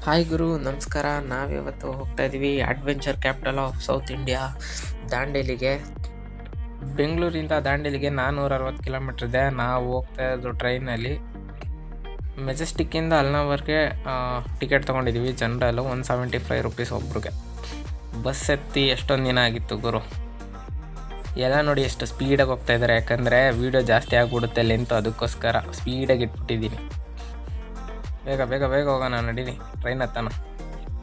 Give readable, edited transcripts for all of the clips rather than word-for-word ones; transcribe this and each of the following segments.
Hi ಗುರು, ನಮಸ್ಕಾರ. ನಾವಿವತ್ತು ಹೋಗ್ತಾ ಇದ್ದೀವಿ adventure capital of south India ದಾಂಡೇಲಿಗೆ. ಬೆಂಗಳೂರಿಂದ ದಾಂಡೇಲಿಗೆ 460 ಕಿಲೋಮೀಟ್ರ್ ಇದೆ. ನಾವು ಹೋಗ್ತಾ ಇರೋದು ಟ್ರೈನಲ್ಲಿ. ಮೆಜೆಸ್ಟಿಕ್ಕಿಂದ ಅಲ್ನಾವರ್ಗೆ ಟಿಕೆಟ್ ತೊಗೊಂಡಿದ್ದೀವಿ. ಜನರಲ್ಲು 175 ರುಪೀಸ್ ಒಬ್ರಿಗೆ. ಬಸ್ ಎತ್ತಿ ಎಷ್ಟೊಂದು ದಿನ ಆಗಿತ್ತು ಗುರು. ಎಲ್ಲ ನೋಡಿ ಎಷ್ಟು ಸ್ಪೀಡಾಗಿ ಹೋಗ್ತಾ ಇದ್ದಾರೆ, ಯಾಕಂದರೆ ವೀಡಿಯೋ ಜಾಸ್ತಿ ಆಗಿಬಿಡುತ್ತೆ ಲೆಂತು, ಅದಕ್ಕೋಸ್ಕರ ಸ್ಪೀಡಾಗಿ ಇಟ್ಬಿಟ್ಟಿದ್ದೀನಿ. ಬೇಗ ಬೇಗ ಬೇಗ ಹೋಗೋಣ, ನಡೀರಿ. ಟ್ರೈನ್ ಹತ್ತೋಣ.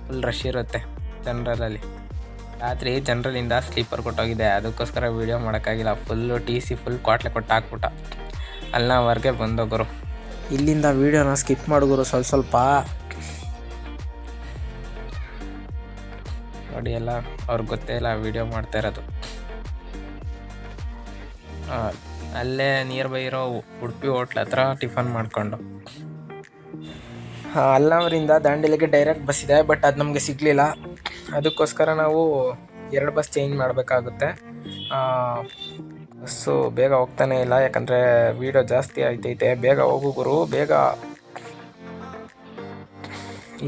ಫುಲ್ ರಶ್ ಇರುತ್ತೆ ಜನರಲಲ್ಲಿ. ರಾತ್ರಿ ಜನರಲಿಂದ ಸ್ಲೀಪರ್ ಕೊಟ್ಟೋಗಿದೆ, ಅದಕ್ಕೋಸ್ಕರ ವೀಡಿಯೋ ಮಾಡೋಕ್ಕಾಗಿಲ್ಲ. ಫುಲ್ಲು TC ಫುಲ್ ಕ್ವಾಟ್ಲೆ ಕೊಟ್ಟು ಹಾಕ್ಬಿಟ್ಟ. ಅಲ್ನಾವರ್ಗೆ ಬಂದೋಗರು. ಇಲ್ಲಿಂದ ವೀಡಿಯೋನ ಸ್ಕಿಪ್ ಮಾಡೋಗುರು ಸ್ವಲ್ಪ ನೋಡಿ. ಎಲ್ಲ ಅವ್ರಿಗೆ ಗೊತ್ತೇ ಇಲ್ಲ ವೀಡಿಯೋ ಮಾಡ್ತಾ ಇರೋದು. ಅಲ್ಲೇ ನಿಯರ್ ಬೈ ಇರೋ ಉಡುಪಿ ಹೋಟ್ಲ್ ಹತ್ರ ಟಿಫನ್ ಮಾಡಿಕೊಂಡು ಅಲ್ನಾವರಿಂದ ದಾಂಡೇಲಿಗೆ ಡೈರೆಕ್ಟ್ ಬಸ್ ಇದೆ, ಬಟ್ ಅದು ನಮಗೆ ಸಿಗಲಿಲ್ಲ. ಅದಕ್ಕೋಸ್ಕರ ನಾವು 2 ಬಸ್ ಚೇಂಜ್ ಮಾಡಬೇಕಾಗುತ್ತೆ. ಬಸ್ಸು ಬೇಗ ಹೋಗ್ತಾನೆ ಇಲ್ಲ, ಯಾಕಂದರೆ ವೀಡಿಯೋ ಜಾಸ್ತಿ ಆಯ್ತೈತೆ. ಬೇಗ ಹೋಗು ಗುರು, ಬೇಗ.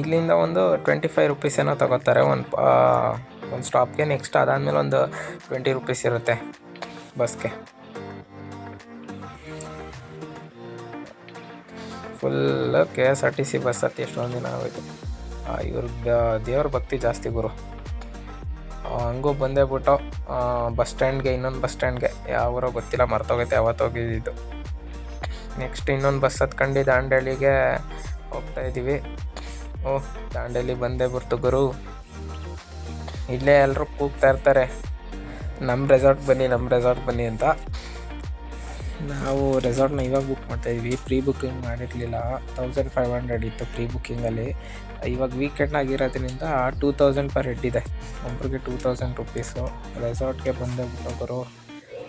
ಇಲ್ಲಿಂದ ಒಂದು 25 ರುಪೀಸ್ ಏನೋ ತಗೋತಾರೆ ಒಂದು ಸ್ಟಾಪ್ಗೆ. ನೆಕ್ಸ್ಟ್ ಅದಾದಮೇಲೆ ಒಂದು 20 ರುಪೀಸ್ ಇರುತ್ತೆ ಬಸ್ಗೆ. ಫುಲ್ KSRTC ಬಸ್ ಹತ್ತಿ ಎಷ್ಟೊಂದು ದಿನ ಆಗೋಯ್ತು. ಇವ್ರಿಗೆ ದೇವ್ರ ಭಕ್ತಿ ಜಾಸ್ತಿ ಗುರು. ಹಂಗೂ ಬಂದೇ ಬಿಟ್ಟು ಬಸ್ ಸ್ಟ್ಯಾಂಡ್ಗೆ, ಇನ್ನೊಂದು ಬಸ್ ಸ್ಟ್ಯಾಂಡ್ಗೆ, ಯಾವ ಗೊತ್ತಿಲ್ಲ, ಮರ್ತೋಗೈತೆ ಯಾವತ್ತು ಹೋಗಿದ್ದು. ನೆಕ್ಸ್ಟ್ ಇನ್ನೊಂದು ಬಸ್ ಹತ್ಕೊಂಡು ದಾಂಡೇಲಿಗೆ ಹೋಗ್ತಾಯಿದ್ದೀವಿ. ದಾಂಡೇಲಿ ಬಂದೇ ಬರ್ತು ಗುರು. ಇಲ್ಲೇ ಎಲ್ಲರೂ ಕೂಗ್ತಾ ಇರ್ತಾರೆ, ನಮ್ಮ ರೆಸಾರ್ಟ್ ಬನ್ನಿ ಅಂತ. ನಾವು ರೆಸಾರ್ಟ್ನ ಇವಾಗ ಬುಕ್ ಮಾಡ್ತಾಯಿದ್ವಿ. ಪ್ರೀ ಬುಕ್ಕಿಂಗ್ ಮಾಡಿರಲಿಲ್ಲ. 1500 ಇತ್ತು ಪ್ರೀ ಬುಕ್ಕಿಂಗಲ್ಲಿ. ಇವಾಗ ವೀಕೆಂಡ್ನಾಗಿರೋದ್ರಿಂದ 2000 ಪರ್ ಹೆಡ್ ಇದೆ. ಒಬ್ರಿಗೆ 2000 ರುಪೀಸು. ರೆಸಾರ್ಟ್ಗೆ ಬಂದೇ ಬಿಟ್ಟೋಗರು.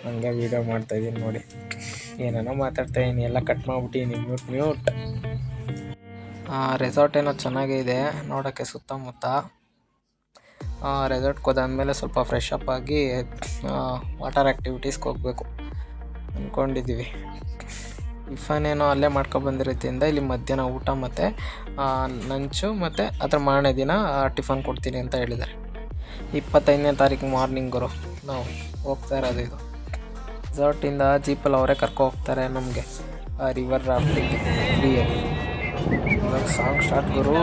ಹಂಗೆ ವೀಡಿಯೋ ಮಾಡ್ತಾಯಿದ್ದೀನಿ ನೋಡಿ. ಏನೇನೋ ಮಾತಾಡ್ತಾಯಿದ್ದೀನಿ, ಎಲ್ಲ ಕಟ್ ಮಾಡಿಬಿಟ್ಟಿದ್ದೀನಿ, ಮ್ಯೂಟ್. ರೆಸಾರ್ಟ್ ಏನೋ ಚೆನ್ನಾಗೇ ಇದೆ ನೋಡೋಕ್ಕೆ ಸುತ್ತಮುತ್ತ. ರೆಸಾರ್ಟ್ಗೆ ಹೋದಾದ್ಮೇಲೆ ಸ್ವಲ್ಪ ಫ್ರೆಶ್ ಅಪ್ ಆಗಿ ವಾಟರ್ ಆ್ಯಕ್ಟಿವಿಟೀಸ್ಗೆ ಹೋಗಬೇಕು ಅಂದ್ಕೊಂಡಿದ್ದೀವಿ. ಟಿಫನೇನೋ ಅಲ್ಲೇ ಮಾಡ್ಕೊಬಂದಿರೋದ್ರಿಂದ ಇಲ್ಲಿ ಮಧ್ಯಾಹ್ನ ಊಟ ಮತ್ತು ಲಂಚು ಮತ್ತು ಅದ್ರ ಮಾರನೇ ದಿನ ಟಿಫನ್ ಕೊಡ್ತೀನಿ ಅಂತ ಹೇಳಿದ್ದಾರೆ. 25ನೇ ತಾರೀಕು ಮಾರ್ನಿಂಗರು ನಾವು ಹೋಗ್ತಾ ಇರೋದು. ಇದು ರೆಸಾರ್ಟಿಂದ ಜೀಪಲ್ಲಿ ಅವರೇ ಕರ್ಕೊ ಹೋಗ್ತಾರೆ ನಮಗೆ ರಿವರ್ ರಾಫ್ಟಿಂಗ್ ಫ್ರೀಯಾಗಿ. ಇವಾಗ ಸಾಂಗ್ ಸ್ಟಾರ್ಟ್ ಗುರು.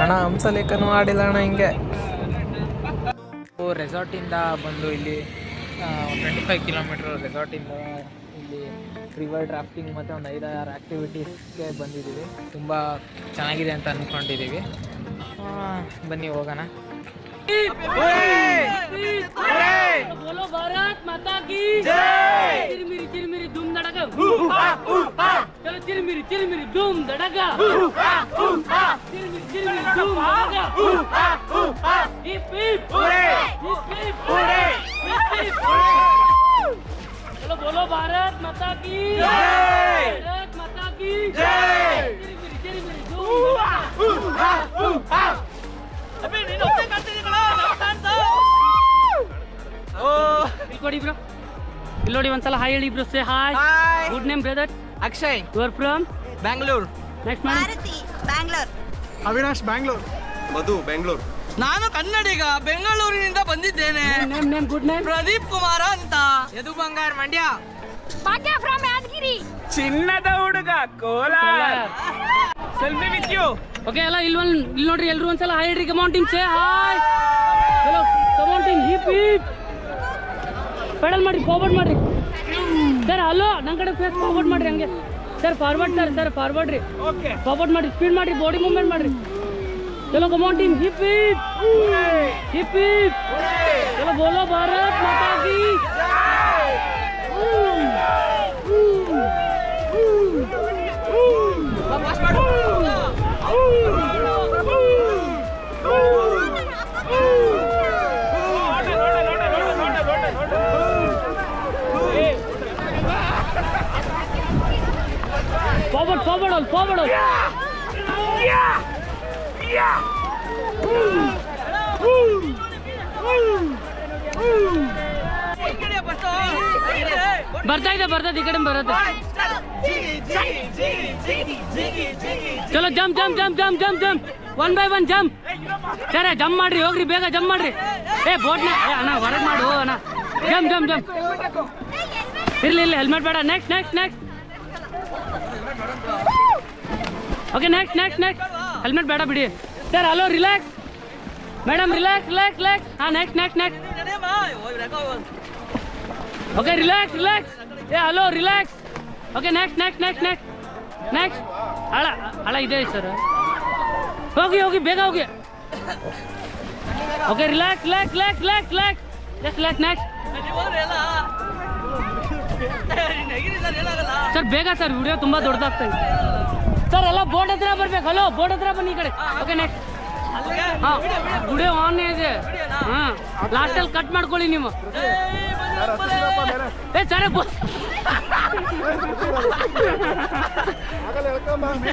ಅಣ್ಣ ಹಂಸಲೇಖನೂ ಆಡಿಲ್ಲ ಅಣ್ಣ. ಹಿಂಗೆ ರೆಸಾರ್ಟಿಂದ ಬಂದು ಇಲ್ಲಿ 25 ಕಿಲೋಮೀಟ್ರ್ ರೆಸಾರ್ಟಿಂದ ಇಲ್ಲಿ ರಿವರ್ ರಾಫ್ಟಿಂಗ್ ಮತ್ತು ಒಂದು 5-6 ಆ್ಯಕ್ಟಿವಿಟೀಸ್ಗೆ ಬಂದಿದ್ದೀವಿ. ತುಂಬ ಚೆನ್ನಾಗಿದೆ ಅಂತ ಅಂದ್ಕೊಂಡಿದ್ದೀವಿ. ಬನ್ನಿ ಹೋಗೋಣ. बोलो भारत माता की जय। चिरमिरी धूम धड़का, चलो चिरमिरी धूम धड़का, चिरमिरी धूम धड़का, हिप हिप हुरे, चलो बोलो भारत माता की जय, भारत माता की जय। चिरमिरी धूम धड़का. अबे नहीं नोटे करते निकलो नोटांತ. Recording bro. Illodi ಒಂದ್ಸಲ ಹಾಯ್ ಹೇಳಿ bro. Say hi. Good name brother? Akshay. You are from? Bangalore. Next man. Bharati Bangalore. Avinash Bangalore. Madhu Bengaluru. ನಾನು ಕನ್ನಡಿಗ, ಬೆಂಗಳೂರಿನಿಂದ ಬಂದಿದ್ದೇನೆ. Name good name. Pradeep Kumara ಅಂತ. ಯದು ಬಂಗಾರ್ ಮಂಡ್ಯ. ಭಾಗ್ಯ ಫ್ರಮ್ ಯಾದಗಿರಿ. ಚಿನ್ನದ ಹುಡುಗ Kolar. Selfie with you. Okay ಎಲ್ಲ ಇಲ್ಲಿ ನೋಡ್ರಿ, ಎಲ್ಲರೂ ಒಂದ್ಸಲ ಹಾಯ್ ಹೇಳ್ರಿ. Come on team, say hi. ಚಲೋ come on team, hip hip. Pedal ಮಾಡ್ರಿ, ಫಾರ್ವರ್ಡ್ ಮಾಡ್ರಿ ಸರ್. ಹಲೋ, ನನ್ನ ಕಡೆ ಫೇಸ್ ಫಾರ್ವರ್ಡ್ ಮಾಡ್ರಿ. ಹಂಗೆ ಸರ್ ಫಾರ್ವರ್ಡ್ ಸರ್ ಫಾರ್ವರ್ಡ್ ರೀ. ಫಾರ್ವರ್ಡ್ ಮಾಡ್ರಿ, ಸ್ಪೀಡ್ ಮಾಡ್ರಿ, ಬಾಡಿ ಮೂವ್ಮೆಂಟ್ ಮಾಡ್ರಿ. चलो come on team, hip hip hip hip. चलो बोलो भारत माता की जय। forward all. ಬರ್ತಾ ಇದೆ ಈ ಕಡೆ ಬರುತ್ತೆ. ಚಲೋ ಜಂಪ್ 1 by 1 ಜಂಪ್. ಸರಿ ಜಂಪ್ ಮಾಡ್ರಿ, ಹೋಗ್ರಿ ಬೇಗ ಜಂಪ್ ಮಾಡ್ರಿ. ಬೋಟ್ನ ಅಣ್ಣ ಹೊರಗೆ ಮಾಡು ಅಣ್ಣ. ಜಂಪ್ ಇರ್ಲಿ ಹೆಲ್ಮೆಟ್ ಬೇಡ. ನೆಕ್ಸ್ಟ್ ಓಕೆ ನೆಕ್ಸ್ಟ್ ಹೆಲ್ಮೆಟ್ ಬೇಡ ಬಿಡಿ sir. Hello relax madam, relax. ಹಾಂ next okay relax. Hello relax. Okay next ಹಳ ಇದೆ ಸರ್. ಹೋಗಿ ಬೇಗ ಹೋಗಿ. Okay relax. ನೆಕ್ಸ್ಟ್ ಸರ್ ಬೇಗ ಸರ್, ವಿಡಿಯೋ ತುಂಬ ದೊಡ್ಡದಾಗ್ತಾ ಇದೆ ಸರ್. ಎಲ್ಲ ಬೋರ್ಡ್ ಹತ್ರ ಬರ್ಬೇಕು. ಹಲೋ ಬೋರ್ಡ್ ಹತ್ರ ಬನ್ನಿ ಈ ಕಡೆ. Okay next. ಹಾಂ ವಿಡಿಯೋ ಆನ್ ಇದೆ. ಹಾಂ ಲಾಸ್ಟಲ್ಲಿ ಕಟ್ ಮಾಡ್ಕೊಳ್ಳಿ ನೀವು.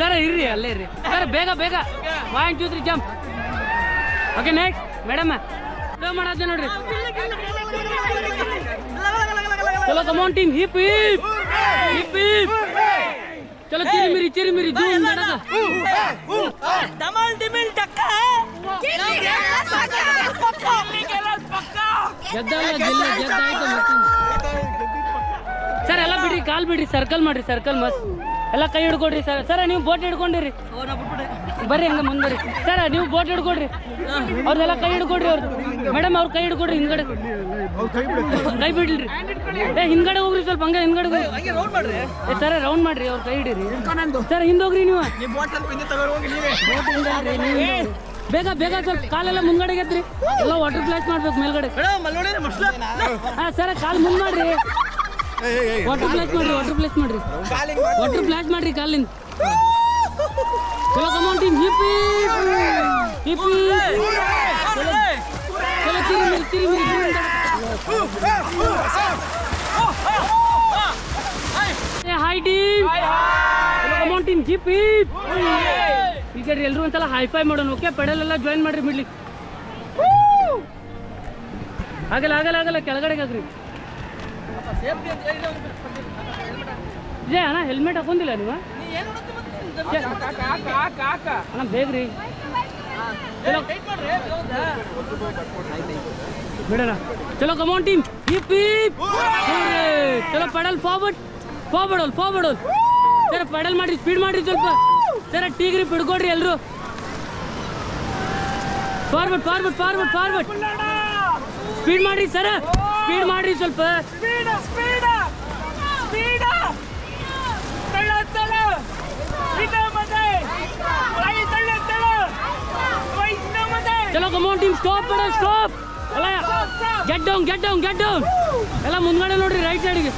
ಸರ್ ಇರ್ರಿ ಅಲ್ಲೇ ಇರ್ರಿ ಸರ್. ಬೇಗ 1 2 3 ಜಂಪ್. ಓಕೆ ನೆಕ್ಸ್ಟ್ ಮೇಡಮ್ ಮಾಡೋದು ನೋಡ್ರಿ. ಚಲೋ ಕಮಾನ್ ಟೀಮ್, ಹಿಪ್ ಚಲೋ. ಚಿರಿಮಿರಿ ಜೂಮ್ ಮಾಡೋದು. ಗೆದ್ದಾಯ್ತು ಸರ್. ಎಲ್ಲ ಬಿಡ್ರಿ, ಕಾಲ್ ಬಿಡ್ರಿ, ಸರ್ಕಲ್ ಮಾಡ್ರಿ. ಸರ್ಕಲ್ ಮಸ್ತ್. ಎಲ್ಲ ಕೈ ಹಿಡ್ಕೊಡ್ರಿ ಸರ್. ನೀವು ಬೋಟ್ ಹಿಡ್ಕೊಂಡಿರಿ, ಬರ್ರಿ ಹಂಗ ಮುಂದ್ರಿ ಸರ್. ನೀವು ಬೋಟ್ ಹಿಡ್ಕೊಡ್ರಿ, ಅವ್ರದೆಲ್ಲ ಕೈ ಹಿಡ್ಕೊಡ್ರಿ. ಅವ್ರದ್ದು ಮೇಡಮ್ ಅವ್ರ ಕೈ ಹಿಡ್ಕೊಡ್ರಿ. ಹಿಂದ್ಗಡೆ ಕೈ ಬಿಡ್ರಿ. ಹಿಂದ್ಗಡೆ ಹೋಗ್ರಿ ಸ್ವಲ್ಪ. ಹಂಗ ಹಿಂದ್ಗಡೆ ಹೋಗ್ರಿ ಸರ್. ರೌಂಡ್ ಮಾಡ್ರಿ, ಅವ್ರ ಕೈ ಹಿಡೀರಿ ಸರ್. ಹಿಂದೆ ಹೋಗ್ರಿ ನೀವು. ಬೇಗ ಸ್ವಲ್ಪ ಕಾಲೆಲ್ಲ ಮುಂದ್ಗಡೆ ಎತ್ರಿ. ಎಲ್ಲ ವಾಟರ್ ಫ್ಲಾಶ್ ಮಾಡ್ಬೇಕು ಮೇಲ್ಗಡೆ. ಹಾಂ ಸರ್, ಕಾಲು ಮುಂದ್ ಮಾಡ್ರಿ. ವಾಟರ್ ಫ್ಲಾಶ್ ಮಾಡ್ರಿ ಕಾಲಿಂದ. ಚಲೋ ಕಮಾನ್ ಟೀಮ್, ಹಿಪ್ ಚಲೋ. ಚಿರಿಮಿರಿ ಹಾಯ್ ಟೀಮ್. ಚಲೋ ಕಮಾನ್ ಟೀಮ್, ಹಿಪ್ ಈಗ ಎಲ್ಲರೂ ಒಂದ್ಸಲ ಹೈಫೈ ಮಾಡೋಣ. ಓಕೆ ಪೆಡಲೆಲ್ಲ ಜಾಯಿನ್ ಮಾಡ್ರಿ ಬಿಡ್ಲಿ. ಆಗಲ್ಲ ಕೆಳಗಡೆ ಹಾಕ್ರಿ. ಇದೇ ಅಣ್ಣ ಹೆಲ್ಮೆಟ್ ಹಾಕೊಂಡಿಲ್ಲ ನೀವು ಅಣ್ಣ? ಬೇಗ್ರಿ ಬಿಡೋಣ. ಚಲೋ ಕಮಾನ್ ಟೀಮ್, ಹಿಪ್ ಚಲೋ. Pedal forward sir. ಪೆಡಲ್ ಮಾಡ್ರಿ, ಸ್ಪೀಡ್ ಮಾಡ್ರಿ ಸ್ವಲ್ಪ ಸರ್. ಟೀಗ್ರಿ ಬಿಡ್ಕೊಡ್ರಿ ಎಲ್ರು. ಫಾರ್ವರ್ಡ್ ಸ್ಪೀಡ್ ಮಾಡ್ರಿ ಸರ್. ಸ್ಪೀಡ್ ಮಾಡ್ರಿ ಸ್ವಲ್ಪ. ಚಲೋ ಕಮಾನ್ ಟೀಮ್, ಸ್ಟಾಪ್. ಅಲ್ಲ ಗೆಟ್ ಡೌನ್. ಎಲ್ಲ ಮುಂದ್ಗಡೆ ನೋಡ್ರಿ, ರೈಟ್ ಸೈಡ್ಗೆ.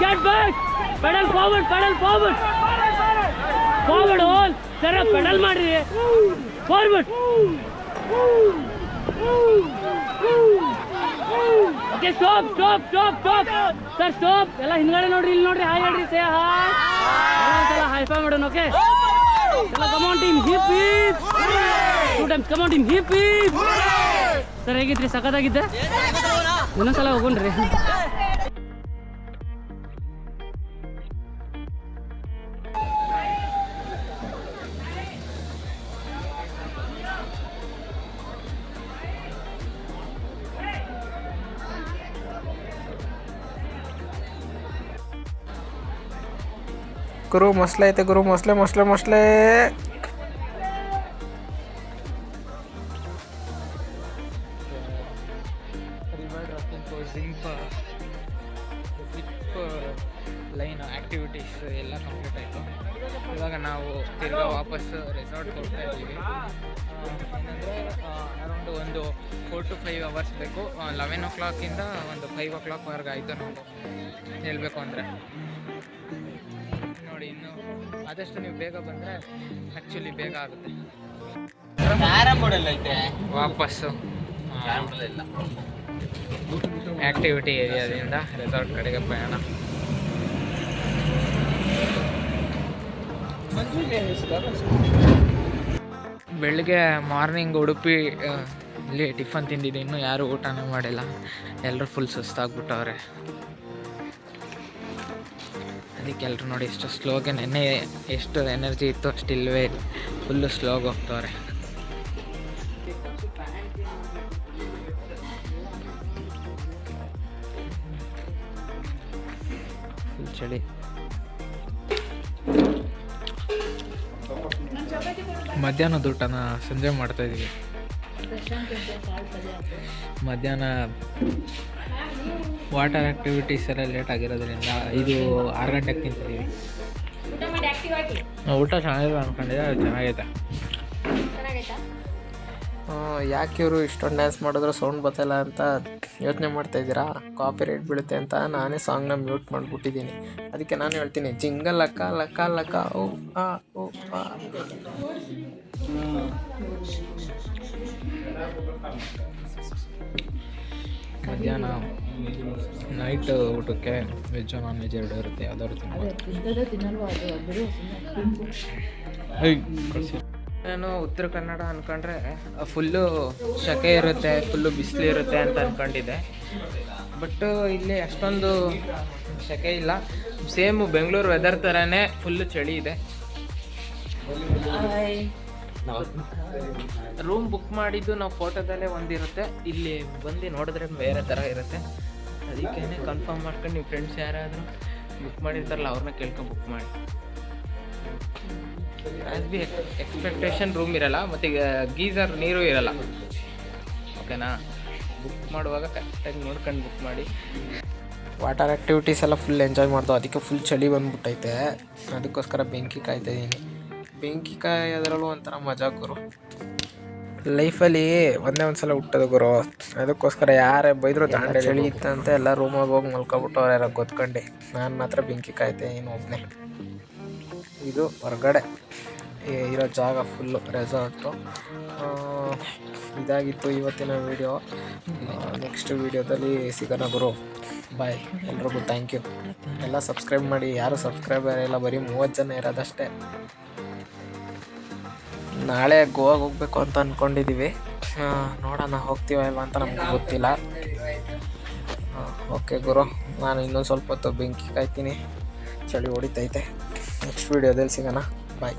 Get back. Pedal forward. Forward all. Sir, pedal ಮಾಡ್ರಿ. Forward. Okay, stop. Sir, stop. ಎಲ್ಲ ಹಿಂದ್ಗಡೆ ನೋಡ್ರಿ, ಇಲ್ಲಿ ನೋಡ್ರಿ. ಹಾಯ್ ಹೇಳ್ರಿ, ಸೇ ಹಾಯ್. ಎಲ್ಲ ಹೈಫೈ ಮಾಡೋಣ. ಓಕೆ ಎಲ್ಲ ಕಮಾನ್ ಟೀಮ್, ಹಿಪ್ 2 times. ಕಮಾನ್ ಟೀಮ್, ಹಿಪ್ ಸರ್. ಹೇಗಿದ್ರಿ? ಸಖತ್ತಾಗಿದ್ದೆ. ಇನ್ನೊಂದ್ಸಲ ಹೋಗೋಣ್ರಿ. ಗುರು ಮೊಸಳೆ ಐತೆ ಗುರು, ಮೊಸಳೆ. ಲೈನ್ ಆ್ಯಕ್ಟಿವಿಟೀಸ್ ಎಲ್ಲ ಕಂಪ್ಲೀಟ್ ಆಯಿತು. ಇವಾಗ ನಾವು ತಿರ್ಗಾ ವಾಪಸ್ ರೆಸಾರ್ಟ್ಗೆ ಹೋಗ್ತಾ ಇದ್ದೀವಿ. ಏನಂದರೆ ಅರೌಂಡ್ ಒಂದು 4 to 5 hours ಬೇಕು. 11 o'clock ಒಂದು 5 o'clock ವರೆಗೆ ಆಯಿತು ನಾವು ಹೇಳಬೇಕು ಅಂದರೆ. ನೋಡಿ ನೋಡಿ, ಇನ್ನು ಆದಷ್ಟು ನೀವು ಬೇಗ ಬಂದರೆ ಆ್ಯಕ್ಚುಲಿ ಬೇಗ ಆಗುತ್ತೆ. ವಾಪಸ್ಸು ಆ್ಯಕ್ಟಿವಿಟಿ ಏರಿಯಾದಿಂದ ರೆಸಾರ್ಟ್ ಕಡೆಗೆ ಪ್ರಯಾಣ. ಬೆಳಿಗ್ಗೆ ಮಾರ್ನಿಂಗ್ ಉಡುಪಿ ಇಲ್ಲಿ ಟಿಫನ್ ತಿಂದಿದ್ದು, ಇನ್ನೂ ಯಾರೂ ಊಟನೇ ಮಾಡಿಲ್ಲ. ಎಲ್ಲರೂ ಫುಲ್ ಸುಸ್ತಾಗ್ಬಿಟ್ಟವ್ರೆ. ಅದಕ್ಕೆ ಎಲ್ಲರೂ ನೋಡಿ ಎಷ್ಟು ಸ್ಲೋಗೆ, ನೆನ್ನೆ ಎಷ್ಟು ಎನರ್ಜಿ ಇತ್ತು ಅಷ್ಟು ಇಲ್ಲವೇ, ಫುಲ್ಲು ಸ್ಲೋಗೆ ಹೋಗ್ತವ್ರೆ. ಫುಲ್ ಚಳಿ. ಮಧ್ಯಾಹ್ನದ ಊಟನ ಸಂಜೆ ಮಾಡ್ತಾಯಿದ್ದೀವಿ. ಮಧ್ಯಾಹ್ನ ವಾಟರ್ ಆ್ಯಕ್ಟಿವಿಟೀಸ್ ಎಲ್ಲ ಲೇಟ್ ಆಗಿರೋದ್ರಿಂದ 5-6 ಗಂಟೆಗೆ ತಿಂತಿದ್ದೀವಿ. ಊಟ ಚೆನ್ನಾಗಿದೆ ಅಂದ್ಕೊಂಡಿದ್ದೆ, ಅದು ಚೆನ್ನಾಗೈತೆ. ಯಾಕೆ ಇವರು ಇಷ್ಟೊಂದು ಡ್ಯಾನ್ಸ್ ಮಾಡಿದ್ರು ಸೌಂಡ್ ಬರ್ತಾಯಿಲ್ಲ ಅಂತ ಯೋಚನೆ ಮಾಡ್ತಾಯಿದ್ದೀರಾ? ಕಾಪಿ ರೈಟ್ ಬೀಳುತ್ತೆ ಅಂತ ನಾನೇ ಸಾಂಗ್ನ ಮ್ಯೂಟ್ ಮಾಡಿಬಿಟ್ಟಿದ್ದೀನಿ. ಅದಕ್ಕೆ ನಾನು ಹೇಳ್ತೀನಿ, ಜಿಂಗಲ್ ಲಕ್ಕ ಲಕ್ಕ ಲಕ್ಕ ಓ ಆ ಓ ಆ. ಮಧ್ಯಾಹ್ನ ನೈಟ್ ಊಟಕ್ಕೆ ವೆಜ್ ನಾನ್ ವೆಜ್ ಎರಡು ಇರುತ್ತೆ. ಯಾವ್ದಾದ್ರು ನಾನು ಉತ್ತರ ಕನ್ನಡ ಅಂದ್ಕೊಂಡ್ರೆ ಫುಲ್ಲು ಸೆಕೆ ಇರುತ್ತೆ, ಫುಲ್ಲು ಬಿಸಿಲು ಇರುತ್ತೆ ಅಂತ ಅಂದ್ಕೊಂಡಿದ್ದೆ. ಬಟ್ ಇಲ್ಲಿ ಅಷ್ಟೊಂದು ಸೆಕೆ ಇಲ್ಲ. ಸೇಮು ಬೆಂಗಳೂರು ವೆದರ್ ಥರನೇ ಫುಲ್ಲು ಚಳಿ ಇದೆ. ರೂಮ್ ಬುಕ್ ಮಾಡಿದ್ದು ನಾವು ಫೋಟೋದಲ್ಲೇ ಒಂದಿರುತ್ತೆ, ಇಲ್ಲಿ ಬಂದು ನೋಡಿದ್ರೆ ಬೇರೆ ಥರ ಇರುತ್ತೆ. ಅದಕ್ಕೇ ಕನ್ಫರ್ಮ್ ಮಾಡ್ಕೊಂಡು ನಿಮ್ಮ ಫ್ರೆಂಡ್ಸ್ ಯಾರಾದರೂ ಬುಕ್ ಮಾಡಿರ್ತಾರಲ್ಲ ಅವ್ರನ್ನ ಕೇಳ್ಕೊಂಡು ಬುಕ್ ಮಾಡಿ. ಆ್ಯಸ್ ಬಿ ಎಕ್ಸ್ಪೆಕ್ಟೇಷನ್ ರೂಮ್ ಇರಲ್ಲ, ಮತ್ತು ಗೀಝರ್ ನೀರು ಇರಲ್ಲ. ಓಕೆನಾ? ಬುಕ್ ಮಾಡುವಾಗ ಕರೆಕ್ಟಾಗಿ ನೋಡ್ಕೊಂಡು ಬುಕ್ ಮಾಡಿ. ವಾಟರ್ ಆ್ಯಕ್ಟಿವಿಟೀಸ್ ಎಲ್ಲ ಫುಲ್ ಎಂಜಾಯ್ ಮಾಡ್ದೋ. ಅದಕ್ಕೆ ಫುಲ್ ಚಳಿ ಬಂದ್ಬಿಟ್ಟೈತೆ. ಅದಕ್ಕೋಸ್ಕರ ಬೆಂಕಿ ಕಾಯ್ತಾಯಿದ್ದೀನಿ. ಬೆಂಕಿ ಕಾಯೋದ್ರಲ್ಲೂ ಒಂಥರ ಮಜಾ ಗುರು. ಲೈಫಲ್ಲಿ ಒಂದೇ ಒಂದು ಸಲ ಹುಟ್ಟೋದು ಗುರು. ಅದಕ್ಕೋಸ್ಕರ ಯಾರೇ ಬೈದರೂ ದಾಂಡೆ ಚಳಿ ಇತ್ತಂತ ಎಲ್ಲ ರೂಮಾಗ ಹೋಗಿ ಮಲ್ಕೊಬಿಟ್ಟು ಅವ್ರು ಯಾರೋ ಗೊತ್ಕೊಂಡು, ನಾನು ಮಾತ್ರ ಬೆಂಕಿ ಕಾಯ್ತೀನಿ ಒಬ್ಬನೇ. ಇದು ಹೊರಗಡೆ ಇರೋ ಜಾಗ ಫುಲ್ಲು ರೆಸಾರ್ಟು. ಇದಾಗಿತ್ತು ಇವತ್ತಿನ ವೀಡಿಯೋ. ನೆಕ್ಸ್ಟ್ ವೀಡಿಯೋದಲ್ಲಿ ಸಿಗೋಣ ಗುರು. ಬಾಯ್. ಎಲ್ರಿಗೂ ಥ್ಯಾಂಕ್ ಯು. ಎಲ್ಲ ಸಬ್ಸ್ಕ್ರೈಬ್ ಮಾಡಿ. ಯಾರು ಸಬ್ಸ್ಕ್ರೈಬರ್ ಇಲ್ಲ, ಬರೀ 30 ಜನ ಇರೋದಷ್ಟೇ. ನಾಳೆ ಗೋವಾಗೆ ಹೋಗ್ಬೇಕು ಅಂತ ಅಂದ್ಕೊಂಡಿದ್ದೀವಿ. ನೋಡೋಣ ಹೋಗ್ತೀವ ಇಲ್ವ ಅಂತ ನಮ್ಗೆ ಗೊತ್ತಿಲ್ಲ. ಓಕೆ ಗುರು, ನಾನು ಇನ್ನೊಂದು ಸ್ವಲ್ಪ ಹೊತ್ತು ಬೆಂಕಿ ಕಾಯ್ತೀನಿ. ಚಳಿ ಹೊಡಿತೈತೆ. ನೆಕ್ಸ್ಟ್ ವೀಡಿಯೋದಲ್ಲಿ ಸಿಗೋಣ. ಬಾಯ್.